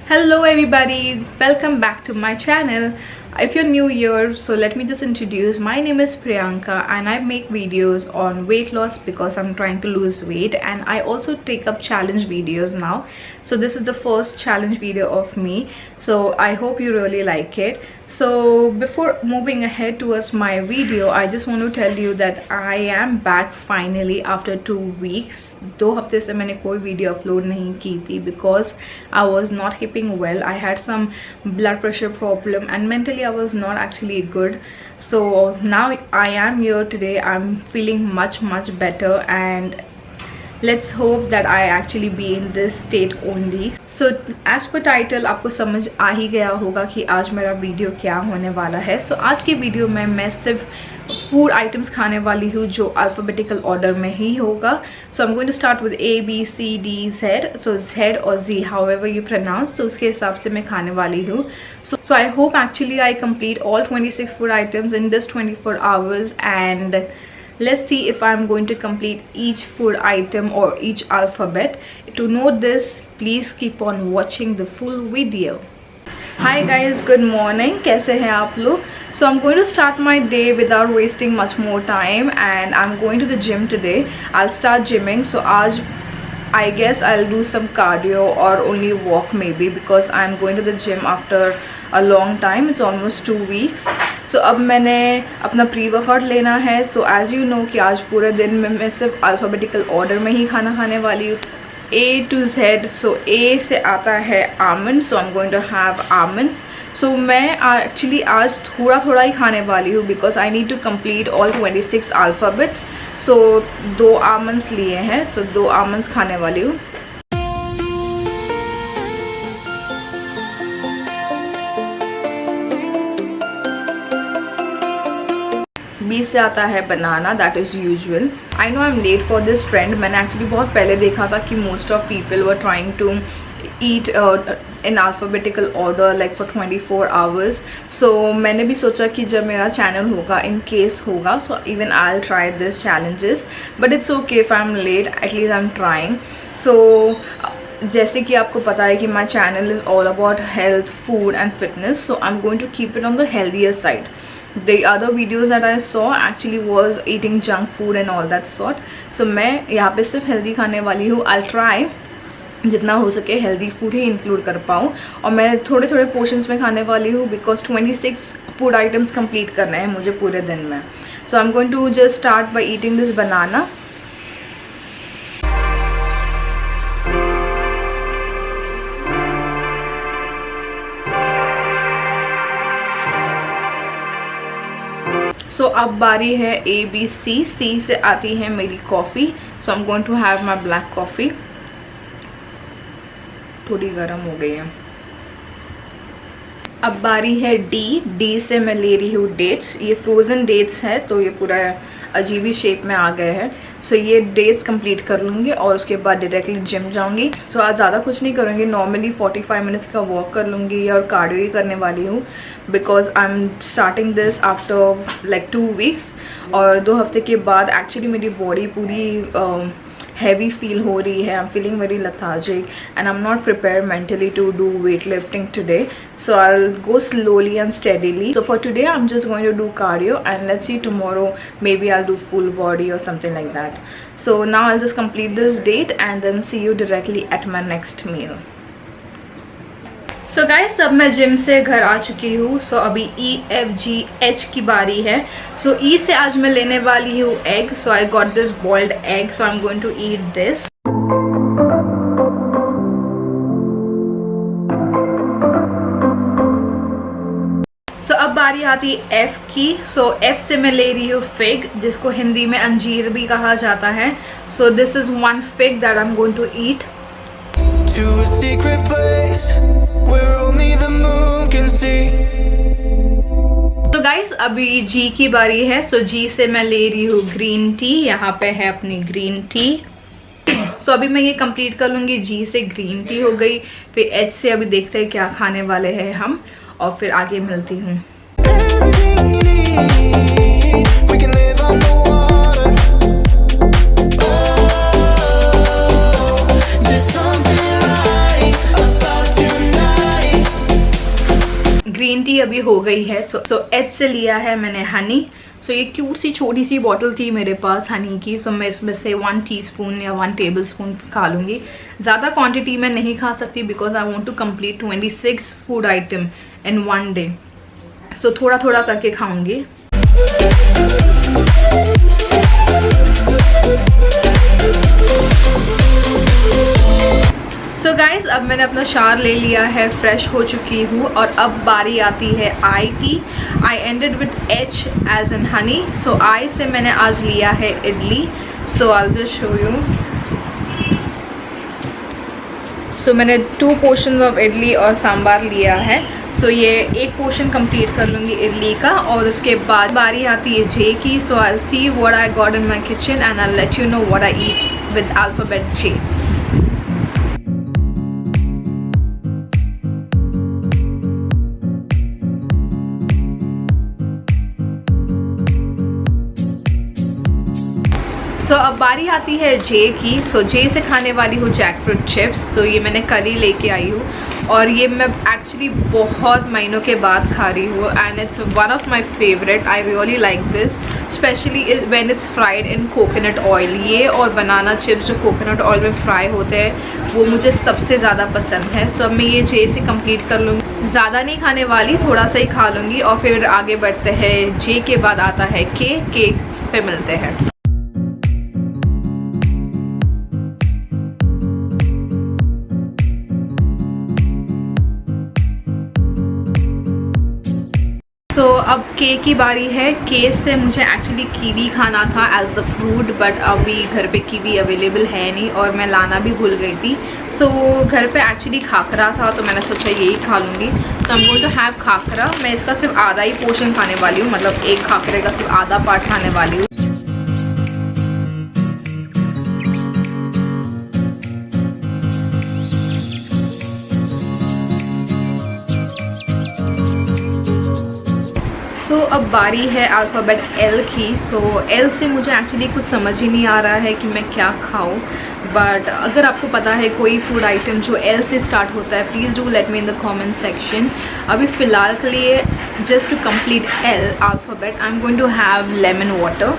Hello everybody, welcome back to my channel. If you're new here, so let me just introduce. My name is Priyanka and I make videos on weight loss because I'm trying to lose weight, and I also take up challenge videos now. So this is the first challenge video of me, so I hope you really like it. So before moving ahead towards my video, I just want to tell you that I am back finally after 2 weeks. 2 हफ्ते से मैंने कोई video upload नहीं की थी because I was not keeping well. I had some blood pressure problem and mentally I was not actually good. So now I am here today. I'm feeling much better, and let's hope that I actually be in this state only. So as per title आपको समझ आ ही गया होगा कि आज मेरा video क्या होने वाला है. So आज के वीडियो में मैं सिर्फ फूड आइटम्स खाने वाली हूँ जो अल्फ़ाबेटिकल ऑर्डर में ही होगा. So I'm going to start with A, B, C, D, Z. So Z और Z, however you pronounce. तो उसके हिसाब से मैं खाने वाली हूँ. So I hope actually I complete all 26 food items in this 24 hours, and let's see if I'm going to complete each food item or each alphabet. To know this, please keep on watching the full video. Hi guys, good morning. कैसे हैं आप लोग? So I'm going to start my day without wasting much more time, and I'm going to the gym today. I'll start gymming. So आज I guess I'll do some cardio or only walk maybe, because I'm going to the gym after a long time. It's almost 2 weeks. So अब मैंने अपना pre workout लेना है. So as you know कि आज पूरे दिन में मैं सिर्फ अल्फ़ाबेटिकल ऑर्डर में ही खाना खाने वाली हूँ, A to Z. So A से आता है almonds. So I'm going to have almonds. So मैं actually आज थोड़ा ही खाने वाली हूँ because I need to complete all 26 alphabets. So 2 almonds लिए हैं, तो 2 almonds खाने वाली हूँ. B से आता है banana, that is usual. I know I am late for this trend. मैंने एक्चुअली बहुत पहले देखा था कि most of people were trying to eat in alphabetical order like for 24 hours. So मैंने भी सोचा कि जब मेरा चैनल होगा, इन केस होगा, so even I will try this challenges. But it's okay if I am late, at least I am trying. So जैसे कि आपको पता है कि my channel is all about health, food and fitness. So I am going to keep it on the healthier side. The other videos that I saw actually was eating junk food and all that sort. So मैं यहाँ पे सिर्फ healthy खाने वाली हूँ. I'll try जितना हो सके हेल्दी फूड ही इंक्लूड कर पाऊँ, और मैं थोड़े पोर्शंस में खाने वाली हूँ बिकॉज 26 फूड आइटम्स कंप्लीट करने हैं मुझे पूरे दिन में. So I am going to just start by eating this banana. So अब बारी है A, B, C. C से आती है मेरी coffee. So I am going to have my black coffee. थोड़ी गर्म हो गई है. अब बारी है D. D से मैं ले रही हूँ डेट्स. ये फ्रोज़न डेट्स है तो ये पूरा अजीबी शेप में आ गए हैं. सो ये डेट्स कंप्लीट कर लूँगी और उसके बाद डायरेक्टली जिम जाऊँगी. सो आज ज़्यादा कुछ नहीं करूँगी. नॉर्मली 45 मिनट्स का वॉक कर लूँगी और कार्डियो ही करने वाली हूँ because I am starting this after like 2 weeks. और 2 हफ्ते के बाद एक्चुअली मेरी बॉडी पूरी heavy feel हो रही है. I'm feeling very lethargic and I'm not prepared mentally to do weightlifting today. So I'll go slowly and steadily. So for today I'm just going to do cardio, and let's see tomorrow maybe I'll do full body or something like that. So now I'll just complete this date and then see you directly at my next meal. So guys अब मैं gym से घर आ चुकी हूँ. सो अभी E, F, G, H की बारी है. सो E से आज मैं लेने वाली हूँ egg. So I got this boiled egg. So I am going to eat this. So अब बारी आती है F की. सो F से मैं ले रही हूँ फिग, जिसको हिंदी में अंजीर भी कहा जाता है. So this is 1 fig that I am going to eat. To a secret place where only the moon can see. तो गाइज अभी G की बारी है. सो G से मैं ले रही हूँ ग्रीन टी. यहाँ पे है अपनी ग्रीन टी. सो अभी मैं ये कंप्लीट कर लूँगी. G से ग्रीन टी हो गई. फिर H से अभी देखते हैं क्या खाने वाले हैं हम, और फिर आगे मिलती हूँ. ग्रीन टी अभी हो गई है। सो एच से लिया है मैंने हनी। सो ये क्यूट सी छोटी सी बॉटल थी मेरे पास हनी की। सो मैं इसमें से 1 टीस्पून या 1 टेबलस्पून खा लूँगी। ज़्यादा क्वांटिटी में नहीं खा सकती because I want to complete 26 food item in 1 day. So थोड़ा थोड़ा करके खाऊंगी। सो गाइज अब मैंने अपना शावर ले लिया है, फ्रेश हो चुकी हूँ और अब बारी आती है आई की। I ended with H as in honey. So I say मैंने आज लिया है idli. So I just show you. So मैंने 2 पोर्शन ऑफ इडली और सांबार लिया है। सो ये एक पोर्शन कंप्लीट कर लूँगी इडली का और उसके बाद बारी आती है जे की। So I see what I got in my kitchen and I let you know what I eat with alphabet J. So अब बारी आती है जे की। सो जे से खाने वाली हूँ जैकफ्रूट चिप्स। सो ये मैंने कल ही लेके आई हूँ और ये मैं एक्चुअली बहुत महीनों के बाद खा रही हूँ and it's one of my favourite. I really like this specially when it's fried in coconut oil. ये और बनाना चिप्स जो कोकोनट ऑयल में फ्राई होते हैं वो मुझे सबसे ज़्यादा पसंद है। सो अब मैं ये जे से कंप्लीट कर लूँगी। ज़्यादा नहीं खाने वाली, थोड़ा सा ही खा लूँगी और फिर आगे बढ़ते हैं। जे के बाद आता है केक पे मिलते हैं। सो अब के की बारी है। के से मुझे एक्चुअली कीवी खाना था एज द फ्रूट बट अभी घर पे कीवी अवेलेबल है नहीं और मैं लाना भी भूल गई थी। सो घर पे एक्चुअली खाकरा था तो मैंने सोचा यही खा लूँगी। तो I am going to have khakhra. मैं इसका सिर्फ आधा ही पोर्शन खाने वाली हूँ, मतलब एक खाकरे का सिर्फ आधा पार्ट खाने वाली हूँ। सो अब बारी है अल्फ़ाबेट एल की। सो एल से मुझे एक्चुअली कुछ समझ ही नहीं आ रहा है कि मैं क्या खाऊं बट अगर आपको पता है कोई फूड आइटम जो एल से स्टार्ट होता है please do let me in the comment section. अभी फ़िलहाल के लिए just to complete L alphabet I am going to have lemon water.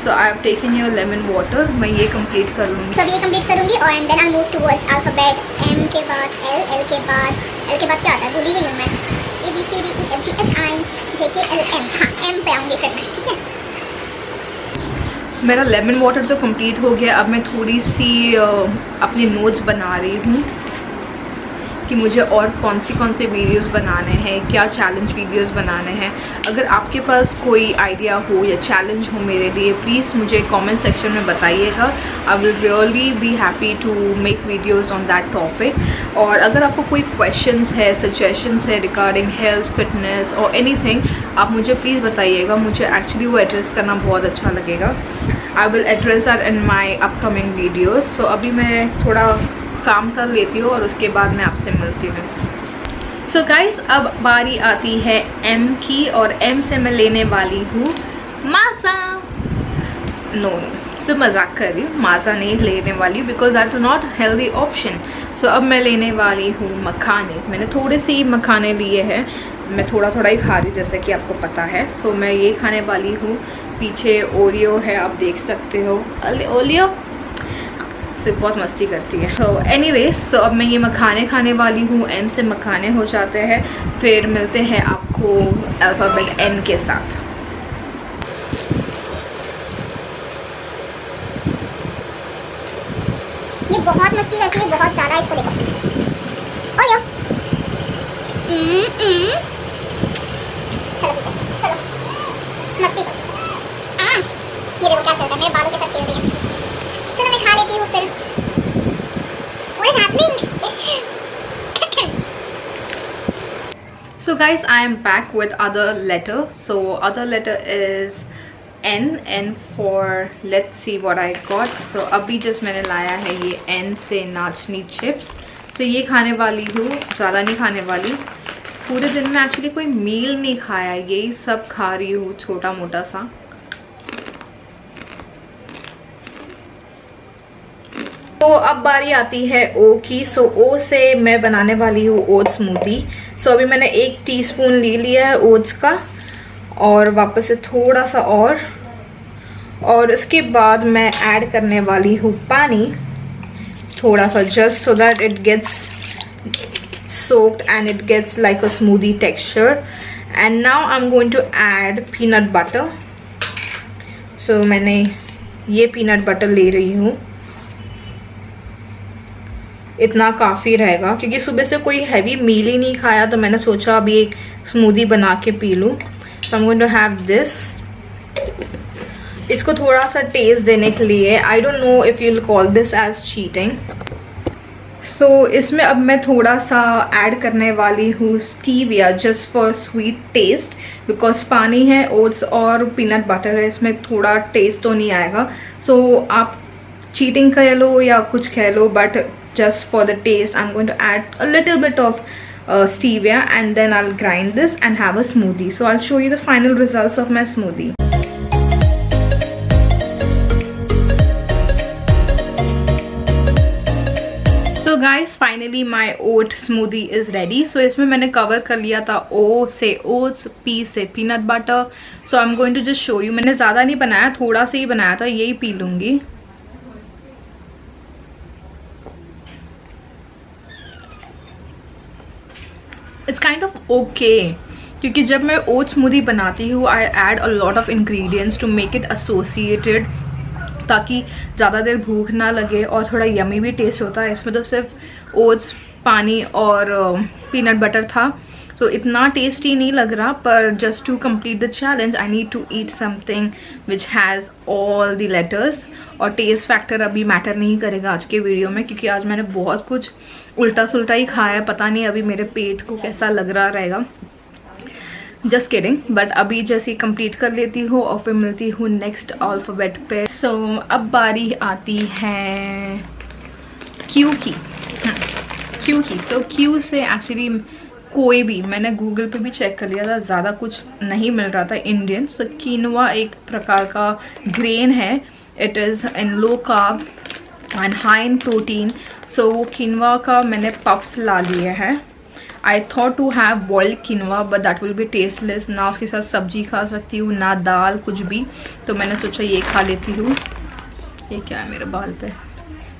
So I have taken your lemon water. मैं ये कंप्लीट कर लूँगी। सब ये कंप्लीट करूँगी और and then I move towards alphabet M के बाद एल के बाद क्या आता है भूल ही गई हूँ मैं। A B C D E F G H I J K L M. हाँ एम पे आऊँगी फिर मैं, ठीक है। मेरा लेमन वाटर तो कंप्लीट हो गया। अब मैं थोड़ी सी अपनी नोट्स बना रही हूँ कि मुझे और कौन से वीडियोस बनाने हैं, क्या चैलेंज वीडियोस बनाने हैं। अगर आपके पास कोई आइडिया हो या चैलेंज हो मेरे लिए प्लीज़ मुझे कमेंट सेक्शन में बताइएगा। I will really be happy to make videos on that topic. और अगर आपको कोई क्वेश्चंस है, सजेशंस है रिगार्डिंग हेल्थ, फिटनेस और एनीथिंग आप मुझे प्लीज़ बताइएगा। मुझे एक्चुअली वो एड्रेस करना बहुत अच्छा लगेगा। I will address that in my upcoming videos. So अभी मैं थोड़ा काम कर लेती हूँ और उसके बाद मैं आपसे मिलती हूँ। सो गाइस अब बारी आती है एम की और एम से मैं लेने वाली हूँ माज़ा। नो सिर्फ मजाक कर रही हूँ, माज़ा नहीं लेने वाली because that is not healthy option. So अब मैं लेने वाली हूँ मखाने। मैंने थोड़े से ही मखाने लिए हैं, मैं थोड़ा थोड़ा ही खा रही हूँ जैसे कि आपको पता है। सो मैं ये खाने वाली हूँ। पीछे ओरियो है, आप देख सकते हो। ओरियो से बहुत मस्ती करती है। तो एनीवेज सो अब मैं ये मखाने खाने वाली हूँ। एम से मखाने हो जाते हैं, फिर मिलते हैं आपको अल्फ़ाबेट एन के साथ। ये बहुत मस्ती करती है, बहुत ज़्यादा। इसको देखो ओयो। चलो पीछे चलो, मस्ती करो। ये देखो क्या चल रहा है, मेरे बालों के साथ खेल रही है। चलो मैं खा लेती हूँ फिर। What is happening? So guys, I am back with other letter. So other letter is N. N for let's see what I got. So अभी just मैंने लाया है ये N से नाचनी चिप्स। So ये खाने वाली हूँ, ज़्यादा नहीं खाने वाली। पूरे दिन में एक्चुअली कोई मील नहीं खाया, यही सब खा रही हूँ छोटा मोटा सा। तो अब बारी आती है ओ की। सो ओ से मैं बनाने वाली हूँ ओट्स स्मूदी। सो अभी मैंने 1 टीस्पून ले लिया है ओट्स का, और वापस से थोड़ा सा और इसके बाद मैं ऐड करने वाली हूँ पानी थोड़ा सा, just so that it gets soaked and it gets like a smoothie texture. And now I'm going to add peanut butter. So मैंने ये peanut butter ले रही हूँ, इतना काफ़ी रहेगा क्योंकि सुबह से कोई हैवी मील ही नहीं खाया, तो मैंने सोचा अभी एक स्मूदी बना के पी लूँ। So I'm going to have this. इसको थोड़ा सा टेस्ट देने के लिए, I don't know if you'll call this as cheating. सो इसमें अब मैं थोड़ा सा ऐड करने वाली हूँ stevia, just for sweet taste, because पानी है, ओट्स और पीनट बटर है, इसमें थोड़ा टेस्ट तो नहीं आएगा। सो आप चीटिंग कह लो या कुछ कह लो, but just for the taste I am going to add a little bit of stevia and then I will grind this and have a smoothie. So I will show you the final results of my smoothie. तो guys finally my oat smoothie is ready. So इसमें मैंने cover कर लिया था O से oats, P से peanut butter. So I am going to just show you. मैंने ज़्यादा नहीं बनाया, थोड़ा सा ही बनाया था, यही पी लूँगी। इट्स काइंड ऑफ ओके, क्योंकि जब मैं ओट स्मूदी बनाती हूँ I add a lot of ingredients to make it associated, ताकि ज़्यादा देर भूख ना लगे और थोड़ा यमी भी टेस्ट होता है। इसमें तो सिर्फ ओट्स, पानी और पीनट बटर था, तो इतना टेस्टी नहीं लग रहा। पर just to complete the challenge I need to eat something which has all the letters. और टेस्ट फैक्टर अभी मैटर नहीं करेगा आज के वीडियो में, क्योंकि आज मैंने बहुत कुछ उल्टा सुल्टा ही खाया है। पता नहीं अभी मेरे पेट को कैसा लग रहा रहेगा, जस्ट किडिंग। बट अभी जैसे कंप्लीट कर लेती हूँ और फिर मिलती हूँ नेक्स्ट अल्फ़ाबेट पे। सो अब बारी आती है क्यू की। क्यू की। सो क्यू से एक्चुअली कोई भी, मैंने गूगल पे भी चेक कर लिया था, ज़्यादा कुछ नहीं मिल रहा था इंडियन। सो कीनवा एक प्रकार का ग्रेन है, it is in low carb and high in protein. So वो कीनवा का मैंने पफ्स ला लिए हैं। I thought to have boiled quinoa, but that will be tasteless. ना उसके साथ सब्जी खा सकती हूँ, ना दाल, कुछ भी। तो मैंने सोचा ये खा लेती हूँ। ये क्या है मेरे बाल पे,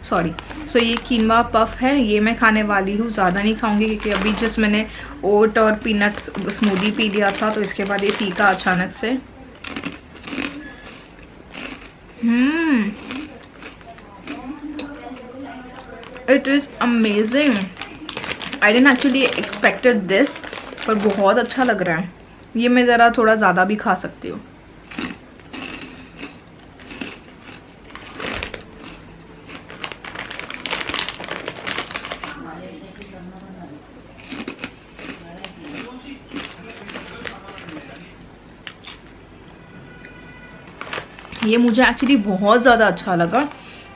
सॉरी। सो ये कीनवा पफ है, ये मैं खाने वाली हूँ। ज़्यादा नहीं खाऊंगी क्योंकि अभी जस्ट मैंने ओट और पीनट स्मूदी पी लिया था, तो इसके बाद ये तीखा अचानक से। It is amazing. I didn't actually expected this, पर बहुत अच्छा लग रहा है। ये मैं ज़रा थोड़ा ज़्यादा भी खा सकती हूँ। ये मुझे एक्चुअली बहुत ज़्यादा अच्छा लगा।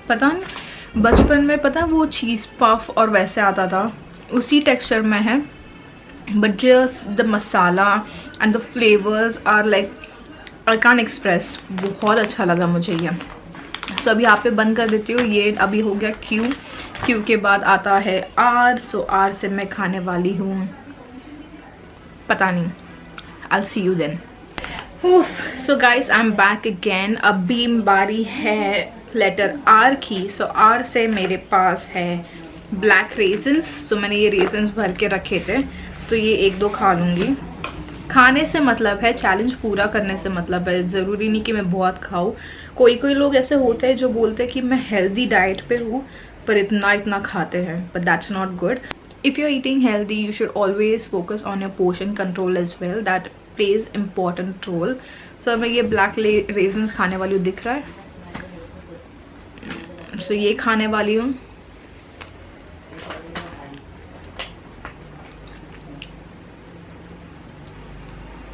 पता नहीं बचपन में, पता वो चीज़ पफ और वैसे आता था, उसी टेक्सचर में है, but just the masala and the flavours are like I can't express. बहुत अच्छा लगा मुझे ये। सो अभी यहाँ पे बंद कर देती हूँ। ये अभी हो गया क्यू। क्यू के बाद आता है आर। सो आर से मैं खाने वाली हूँ, पता नहीं, I will see you then. So guys I am back again. अभी बारी है लेटर आर की। सो आर से मेरे पास है ब्लैक रेजन्स। सो मैंने ये रेजन्स भर के रखे थे, तो ये 1-2 खा लूँगी। खाने से मतलब है, चैलेंज पूरा करने से मतलब है। ज़रूरी नहीं कि मैं बहुत खाऊँ। कोई कोई लोग ऐसे होते हैं जो बोलते हैं कि मैं हेल्दी डाइट पे हूँ, पर इतना खाते हैं, but that's not good. If you are eating healthy you should always focus on your portion control as well, that plays important role. So मैं ये ब्लैक रेजन्स खाने वाली हूँ, दिख रहा है। सो ये खाने वाली हूँ।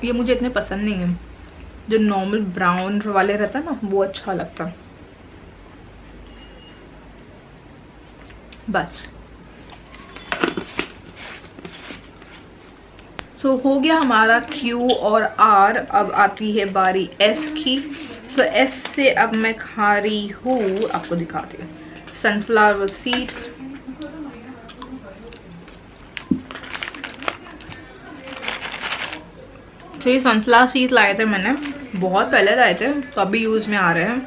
ये मुझे इतने पसंद नहीं है, जो नॉर्मल ब्राउन वाले रहता है ना, वो अच्छा लगता है बस। सो हो गया हमारा क्यू और आर। अब आती है बारी एस की। सो एस से अब मैं खा रही हूँ, आपको दिखाती हूँ, sunflower seeds. तो ये सनफ्लावर सीड्स लाए थे मैंने, बहुत पहले लाए थे, तो अभी यूज़ में आ रहे हैं।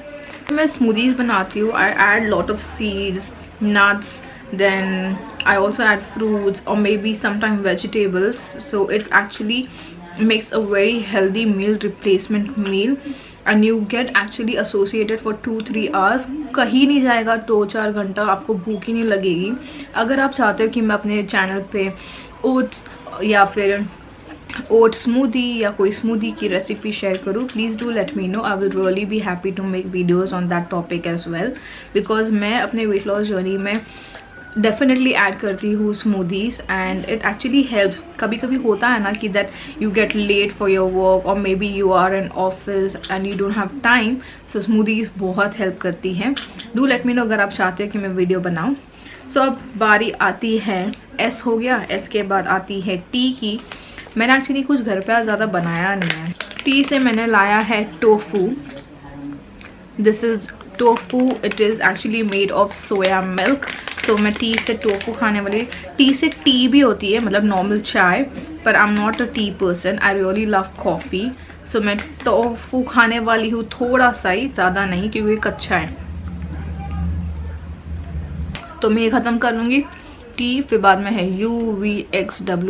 मैं स्मूदीज बनाती हूँ, I add lot of seeds, nuts, then I also add fruits or maybe sometimes vegetables, so it actually makes a very healthy meal replacement meal and you get actually associated for 2-3 hours. कहीं नहीं जाएगा 2-4 घंटा, आपको भूख ही नहीं लगेगी। अगर आप चाहते हो कि मैं अपने चैनल पे ओट्स या फिर ओट स्मूदी या कोई स्मूदी की रेसिपी शेयर करूँ, please do let me know. I will really be happy to make videos on that topic as well, because मैं अपने वेट लॉस जर्नी में डेफिनेटली ऐड करती हूँ smoothies and it actually helps. कभी कभी होता है ना कि that you get late for your work और maybe you are in office and you don't have time, so smoothies बहुत हेल्प करती हैं। डू लेट मी नो अगर आप चाहते हो कि मैं वीडियो बनाऊँ। सो अब बारी आती है, एस हो गया, एस के बाद आती है टी की। मैंने एक्चुअली कुछ घर पे आज ज़्यादा बनाया नहीं है। टी से मैंने लाया है tofu. This is tofu, it is actually made of soya milk. So मैं टी से टोफू खाने वाली। टी से टी भी होती है, मतलब नॉर्मल चाय, पर I am not a tea person, I really love coffee. So मैं टोफू खाने वाली हूँ, थोड़ा सा ही, ज़्यादा नहीं, क्योंकि कच्चा है। तो मैं ये ख़त्म कर लूँगी टी। फिर बाद में है UVXWXYZ।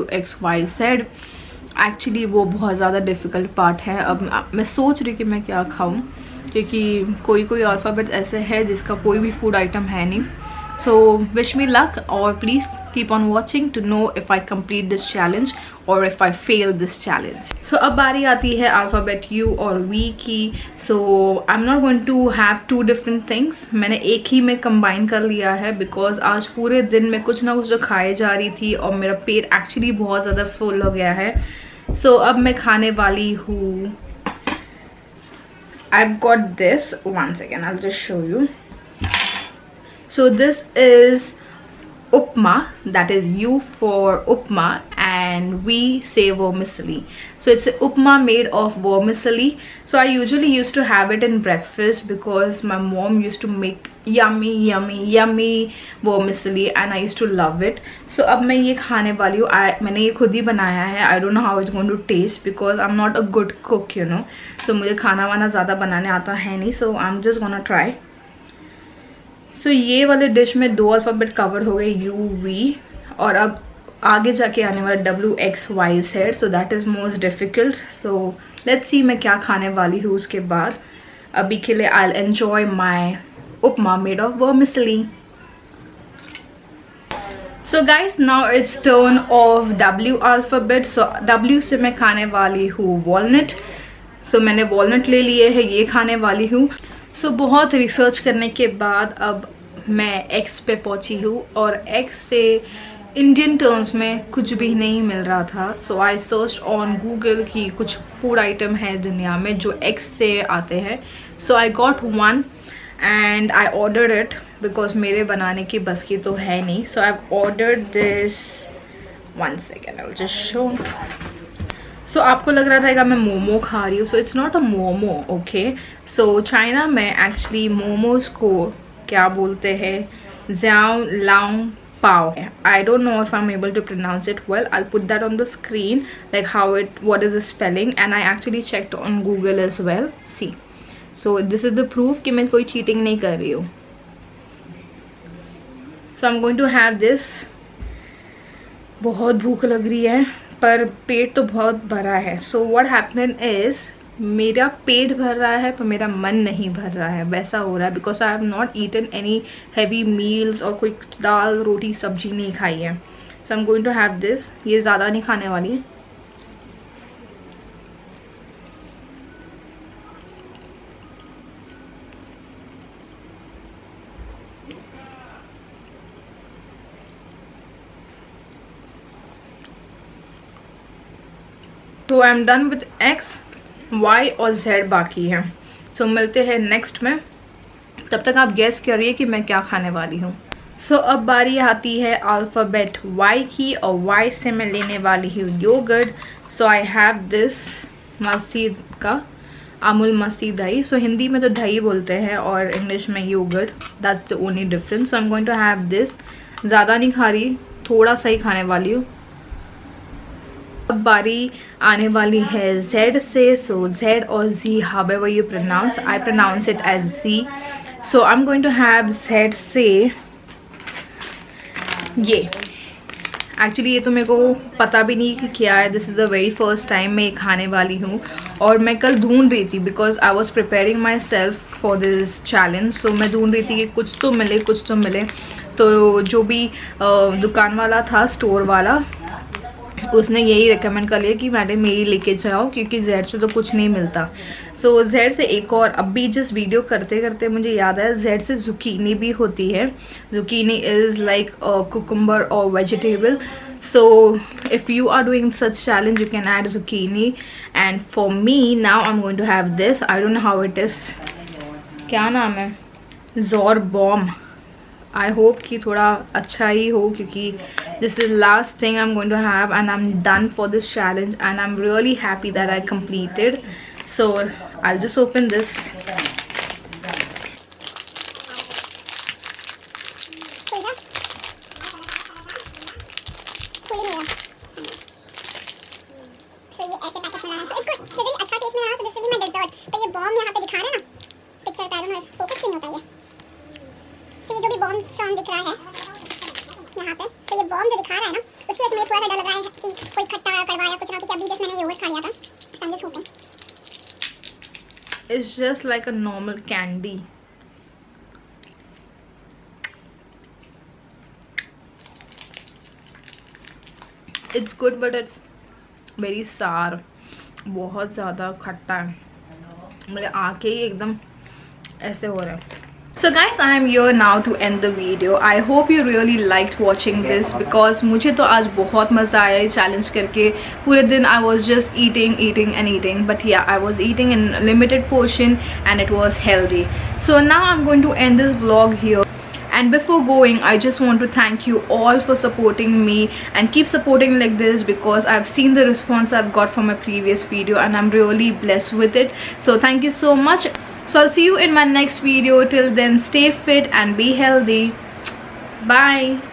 एक्चुअली वो बहुत ज़्यादा डिफ़िकल्ट पार्ट है। अब मैं सोच रही कि मैं क्या खाऊं, क्योंकि कोई अल्फ़ाबेट ऐसे है जिसका कोई भी फूड आइटम है नहीं। सो विश मी लक और please keep on watching to know if I complete this challenge और if I fail this challenge. So अब बारी आती है अल्फ़ाबेट U और V की। So I am not going to have 2 different things, मैंने एक ही में कंबाइन कर लिया है, बिकॉज आज पूरे दिन में कुछ ना कुछ जो खाए जा रही थी और मेरा पेट एक्चुअली बहुत ज़्यादा फुल हो गया है। सो अब मैं खाने वाली हूँ, I've got this, one second, I'll just show you. So this is upma, that is U for upma and we say vermicelli. So it's a upma made of vermicelli. So I usually used to have it in breakfast because my mom used to make yummy vermicelli and I used to love it. So अब मैं ये खाने वाली हूँ। मैंने ये खुद ही बनाया है। I don't know how it's going to taste because I'm not a good cook, you know. So मुझे खाना वाना ज़्यादा बनाने आता है नहीं, so I'm just gonna try. सो ये वाले डिश में 2 अल्फ़ाबेट कवर हो गए, UV, और अब आगे जाके आने वाला WXYZ। So that is most difficult. So let's see मैं क्या खाने वाली हूँ उसके बाद। अभी के लिए I will enjoy my upma made of vermicelli. So guys now it's turn off W alphabet. So W से मैं खाने वाली हूँ वॉलनट। सो मैंने वॉलनट ले लिए है, ये खाने वाली हूँ। सो बहुत रिसर्च करने के बाद अब मैं एग्स पे पहुंची हूँ और एग्स से इंडियन टर्म्स में कुछ भी नहीं मिल रहा था। सो आई सर्च ऑन गूगल कि कुछ फूड आइटम है दुनिया में जो एग्स से आते हैं। So I got one and I ordered it because मेरे बनाने की बस की तो है नहीं। So I ordered this, one second, I will just show. So आपको लग रहा था कि मैं मोमो खा रही हूँ, so it's not a momo, okay. So China में एक्चुअली मोमोज को क्या बोलते हैं, ज़्याओ लाओ bao. I don't know if I am able to pronounce it well, I put that on the screen like how it, what is the spelling, and I actually checked on Google as well, see. So this is the proof कि मैं कोई cheating नहीं कर रही हूँ। So I am going to have this. बहुत भूख लग रही है पर पेट तो बहुत भरा है। सो व्हाट हैपन इज, मेरा पेट भर रहा है पर मेरा मन नहीं भर रहा है, वैसा हो रहा है, because I have not eaten any heavy meals और कोई दाल रोटी सब्जी नहीं खाई है। So I am going to have this. ये ज़्यादा नहीं खाने वाली। तो I am done with X, Y और Z बाकी है। सो मिलते हैं नेक्स्ट में, तब तक आप गेस करिए कि मैं क्या खाने वाली हूँ। सो अब बारी आती है अल्फ़ाबेट Y की और Y से मैं लेने वाली हूँ yoghurt. So I have this मस्जिद का अमूल मस्ती दही. सो हिंदी में तो दही बोलते हैं और इंग्लिश में yoghurt. That's the only difference. So I am going to have this. ज़्यादा नहीं खा रही, थोड़ा सा ही खाने वाली हूँ. अब बारी आने वाली है Z से. सो Z और Z, however you pronounce, I pronounce it as Z. So I'm going to have Z से ये. एक्चुअली ये तो मेरे को पता भी नहीं कि क्या है. This is the very first time मैं ये खाने वाली हूँ. और मैं कल ढूंढ रही थी because I was preparing myself for this challenge. So मैं ढूंढ रही थी कि कुछ तो मिले, कुछ तो मिले. तो जो भी दुकान वाला था, स्टोर वाला, उसने यही रिकमेंड कर लिया कि मैडम यही लेके जाओ क्योंकि Z से तो कुछ नहीं मिलता. सो Z से एक और, अभी जिस वीडियो करते करते मुझे याद आया, Z से जुकीनी भी होती है. जुकीनी इज़ लाइक कुकुम्बर और vegetable. So if you are doing such challenge you can add zucchini. And for me now I am going to have this. I don't know how it is. क्या नाम है? ज़ोरबॉम. I hope कि थोड़ा अच्छा ही हो क्योंकि this is last thing I am going to have and I am done for this challenge and I am really happy that I completed. So I just open this. जो भी bomb song दिख रहा है यहाँ पे, तो ये bomb जो दिखा रहा है ना, उसकी वजह से मुझे थोड़ा सा डर लग रहा है कि कोई खट्टा करवाया कुछ ना, क्योंकि अभी जस्ट मैंने योगर्ट खा लिया था. I am just hoping it's just like a normal candy. It's good but it's very सार. बहुत ज़्यादा खट्टा है. मेरे आँखें ही एकदम ऐसे हो रहे हैं. So guys, I am here now to end the video. I hope you really liked watching this because मुझे तो आज बहुत मज़ा आया चैलेंज करके. पूरे दिन I was just eating and eating, but yeah, I was eating in limited portion and it was healthy. So now I'm going to end this vlog here. And before going, I just want to thank you all for supporting me and keep supporting like this because I've seen the response I've got from my previous video and I'm really blessed with it. So thank you so much. So I'll see you in my next video. Till then, stay fit and be healthy. Bye.